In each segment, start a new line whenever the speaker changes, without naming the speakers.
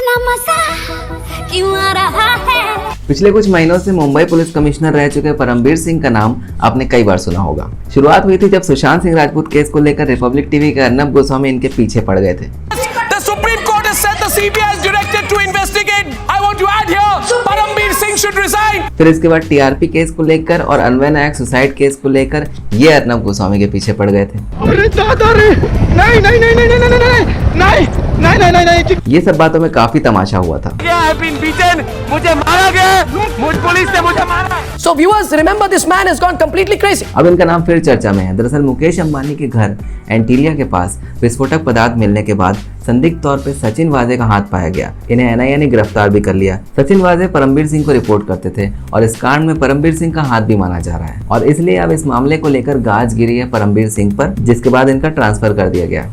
इतना मजा क्यों आ रहा है।
पिछले कुछ महीनों से मुंबई पुलिस कमिश्नर रह चुके परमबीर सिंह का नाम आपने कई बार सुना होगा। शुरुआत हुई थी जब सुशांत सिंह राजपूत केस को लेकर रिपब्लिक टीवी के अर्नब गोस्वामी इनके पीछे पड़ गए थे।
The Supreme Court has said the CBI is directed to investigate. I want to add here, Parambir Singh should resign.
फिर इसके बाद टीआरपी केस को लेकर और अन्वय नायक सुसाइड केस को लेकर ये अर्नब गोस्वामी के पीछे पड़ गए थे।
अरे दादा रे, नहीं नहीं नहीं नहीं नहीं नहीं नहीं नहीं नहीं नहीं नहीं।
ये सब बातों में काफी तमाशा हुआ था।
मुझे मारा गया, मुझ पुलिस ने मुझे मारा। So viewers, remember this man has gone completely crazy.
अब इनका नाम फिर चर्चा में है। दरअसल मुकेश अंबानी के घर एंटीलिया के पास विस्फोटक पदार्थ मिलने के बाद संदिग्ध तौर पे सचिन वाजे का हाथ पाया गया। इन्हें एनआईए ने गिरफ्तार भी कर लिया। सचिन वाजे परमबीर सिंह को रिपोर्ट करते थे और इस कांड में परमबीर सिंह का हाथ भी माना जा रहा है और इसलिए अब इस मामले को लेकर गाज गिरी है परमबीर सिंह पर, जिसके बाद इनका ट्रांसफर कर दिया गया।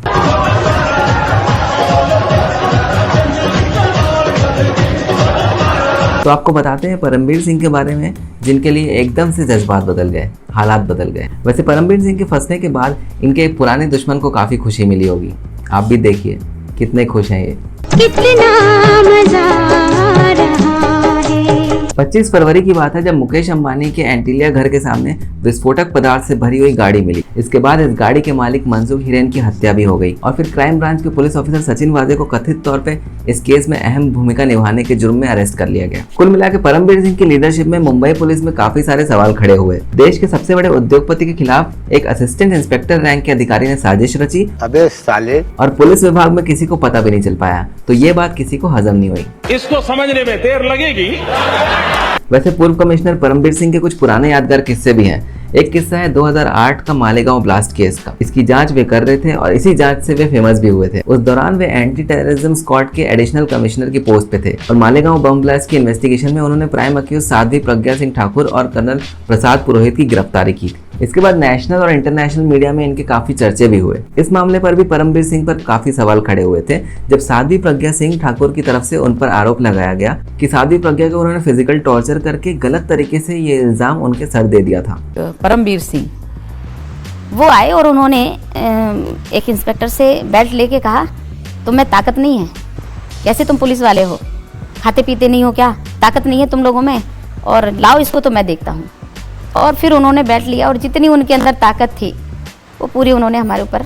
तो आपको बताते हैं परमबीर सिंह के बारे में, जिनके लिए एकदम से जज्बात बदल गए, हालात बदल गए। वैसे परमबीर सिंह के फंसने के बाद इनके एक पुराने दुश्मन को काफी खुशी मिली होगी। आप भी देखिए कितने खुश हैं ये।
कितना मजा आ रहा है।
25 फरवरी की बात है जब मुकेश अंबानी के एंटीलिया घर के सामने विस्फोटक पदार्थ से भरी हुई गाड़ी मिली। इसके बाद इस गाड़ी के मालिक मनसुख हिरेन की हत्या भी हो गई और फिर क्राइम ब्रांच के पुलिस ऑफिसर सचिन वाजे को कथित तौर पे इस केस में अहम भूमिका निभाने के जुर्म में अरेस्ट कर लिया गया। कुल मिलाकर परमबीर सिंह की लीडरशिप में मुंबई पुलिस में काफी सारे सवाल खड़े हुए। देश के सबसे बड़े उद्योगपति के खिलाफ एक असिस्टेंट इंस्पेक्टर रैंक के अधिकारी ने साजिश रची,
अबे साले,
और पुलिस विभाग में किसी को पता भी नहीं चल पाया। तो ये बात किसी को हजम नहीं हुई।
इसको समझने में देर लगेगी।
वैसे पूर्व कमिश्नर परमबीर सिंह के कुछ पुराने यादगार किस्से भी हैं। एक किस्सा है 2008 का मालेगांव ब्लास्ट केस का। इसकी जांच वे कर रहे थे और इसी जांच से वे फेमस भी हुए थे। उस दौरान वे एंटी टेररिज्म स्क्वाड के एडिशनल कमिश्नर की पोस्ट पे थे और मालेगांव बम ब्लास्ट की इन्वेस्टिगेशन में उन्होंने प्राइम अक्यूज साध्वी प्रज्ञा सिंह ठाकुर और कर्नल प्रसाद पुरोहित की गिरफ्तारी की। इसके बाद नेशनल और इंटरनेशनल मीडिया में इनके काफी चर्चे भी हुए। इस मामले पर भी परमबीर सिंह पर काफी सवाल खड़े हुए थे जब साध्वी प्रज्ञा सिंह ठाकुर की तरफ से उन पर आरोप लगाया गया कि साध्वी प्रज्ञा को उन्होंने फिजिकल टॉर्चर करके गलत तरीके से ये इल्जाम उनके सर दे दिया था।
परमबीर सिंह वो आए और उन्होंने एक इंस्पेक्टर से बेल्ट लेके कहा, तुम में ताकत नहीं है, कैसे तुम पुलिस वाले हो, खाते पीते नहीं हो क्या, ताकत नहीं है तुम लोगों में, और लाओ इसको तो मैं देखता हूँ। और फिर उन्होंने बेल्ट लिया और जितनी उनके अंदर ताकत थी वो पूरी उन्होंने हमारे ऊपर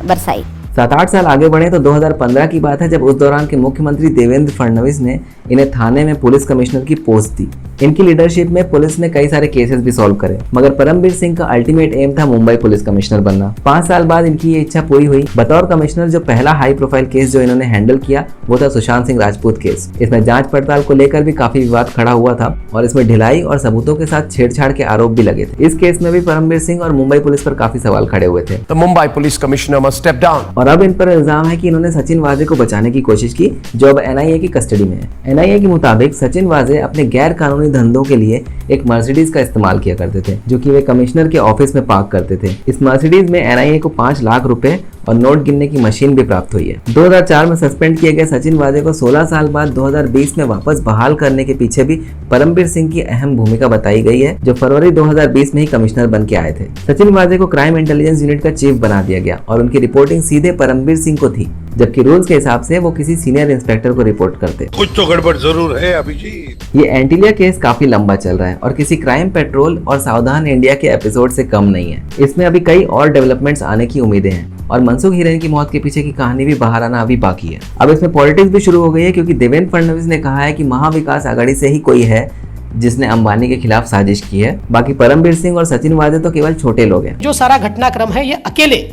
बरसाई।
7-8 साल आगे बढ़े तो 2015 की बात है जब उस दौरान के मुख्यमंत्री देवेंद्र फडणवीस ने इन्हें थाने में पुलिस कमिश्नर की पोस्ट दी। इनकी लीडरशिप में पुलिस ने कई सारे केसेस भी सॉल्व करे, मगर परमबीर सिंह का अल्टीमेट एम था मुंबई पुलिस कमिश्नर बनना। 5 साल बाद इनकी ये इच्छा पूरी हुई। बतौर कमिश्नर जो पहला हाई प्रोफाइल केस जो इन्होंने हैंडल किया वो था सुशांत सिंह राजपूत केस। इसमें जांच पड़ताल को लेकर भी काफी विवाद खड़ा हुआ था और इसमें ढिलाई और सबूतों के साथ छेड़छाड़ के आरोप भी लगे थे। इस केस में भी परमबीर सिंह और मुंबई पुलिस पर काफी सवाल खड़े हुए थे।
The Mumbai Police Commissioner must step down.
और अब इन पर इल्जाम है कि इन्होंने सचिन वाजे को बचाने की कोशिश की जो अब एनआईए की कस्टडी में है। एनआईए के मुताबिक सचिन वाजे अपने गैर कानूनी धंधों के लिए एक मर्सिडीज का इस्तेमाल किया करते थे जो कि वे कमिश्नर के ऑफिस में पार्क करते थे। इस मर्सिडीज में एनआईए को 5 लाख रुपए और नोट गिनने की मशीन भी प्राप्त हुई है। 2004 में सस्पेंड किए गए सचिन वाजे को 16 साल बाद 2020 में वापस बहाल करने के पीछे भी परमबीर सिंह की अहम भूमिका बताई गई है, जो फरवरी 2020 में ही कमिश्नर बन के आए थे। सचिन वाजे को क्राइम इंटेलिजेंस यूनिट का चीफ बना दिया गया और उनकी रिपोर्टिंग सीधे परमबीर सिंह को थी, जबकि रूल्स के हिसाब से वो किसी सीनियर इंस्पेक्टर को रिपोर्ट करते।
कुछ तो गड़बड़ जरूर है अभिजीत।
ये एंटीलिया केस काफी लंबा चल रहा है और किसी क्राइम पेट्रोल और सावधान इंडिया के एपिसोड से कम नहीं है। इसमें अभी कई और डेवलपमेंट्स आने की उम्मीदें हैं और मनसुख हिरेन की मौत के पीछे की कहानी भी बाहर आना अभी बाकी है। अब इसमें पॉलिटिक्स भी शुरू हो गई है क्योंकि देवेंद्र फडणवीस ने कहा है कि महाविकास आघाड़ी से ही कोई है जिसने अंबानी के खिलाफ साजिश की है। बाकी परमबीर सिंह और सचिन वाजे तो केवल छोटे लोग हैं।
जो सारा घटनाक्रम है ये अकेले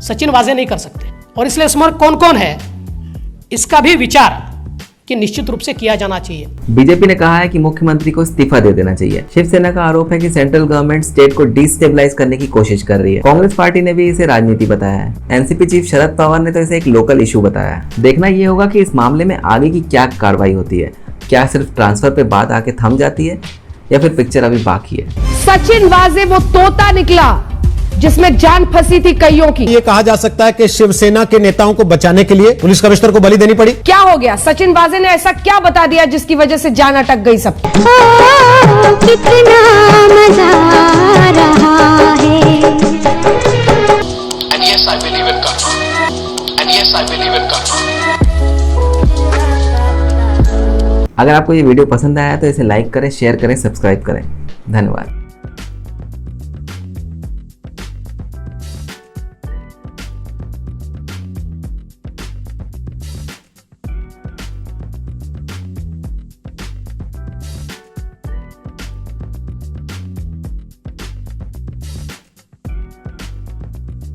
सचिन वाजे नहीं कर सकते और इसलिए इसमें कौन कौन है इसका भी विचार कि निश्चित रूप से किया जाना चाहिए।
बीजेपी ने कहा है कि मुख्यमंत्री को इस्तीफा दे देना चाहिए। शिवसेना का आरोप है कि सेंट्रल गवर्नमेंट स्टेट को डिस्टेबलाइज करने की कोशिश कर रही है। कांग्रेस पार्टी ने भी इसे राजनीति बताया है। एनसीपी चीफ शरद पवार ने तो इसे एक लोकल इशू बताया है। देखना ये होगा कि इस मामले में आगे की क्या कार्रवाई होती है। क्या सिर्फ ट्रांसफर पे बात आके थम जाती है या फिर पिक्चर अभी बाकी है।
सचिन वाजे वो तोता निकला जिसमें जान फंसी थी कईयों की।
ये कहा जा सकता है कि शिवसेना के नेताओं को बचाने के लिए पुलिस कमिश्नर को बलि देनी पड़ी।
क्या हो गया? सचिन वाजे ने ऐसा क्या बता दिया जिसकी वजह से जान अटक गई सबकी?
कितना मजा आ रहा है।
And yes, I believe in karma. And yes, I believe in karma.
अगर आपको ये वीडियो पसंद आया तो इसे लाइक करें, शेयर करें, सब्सक्राइब करें। धन्यवाद।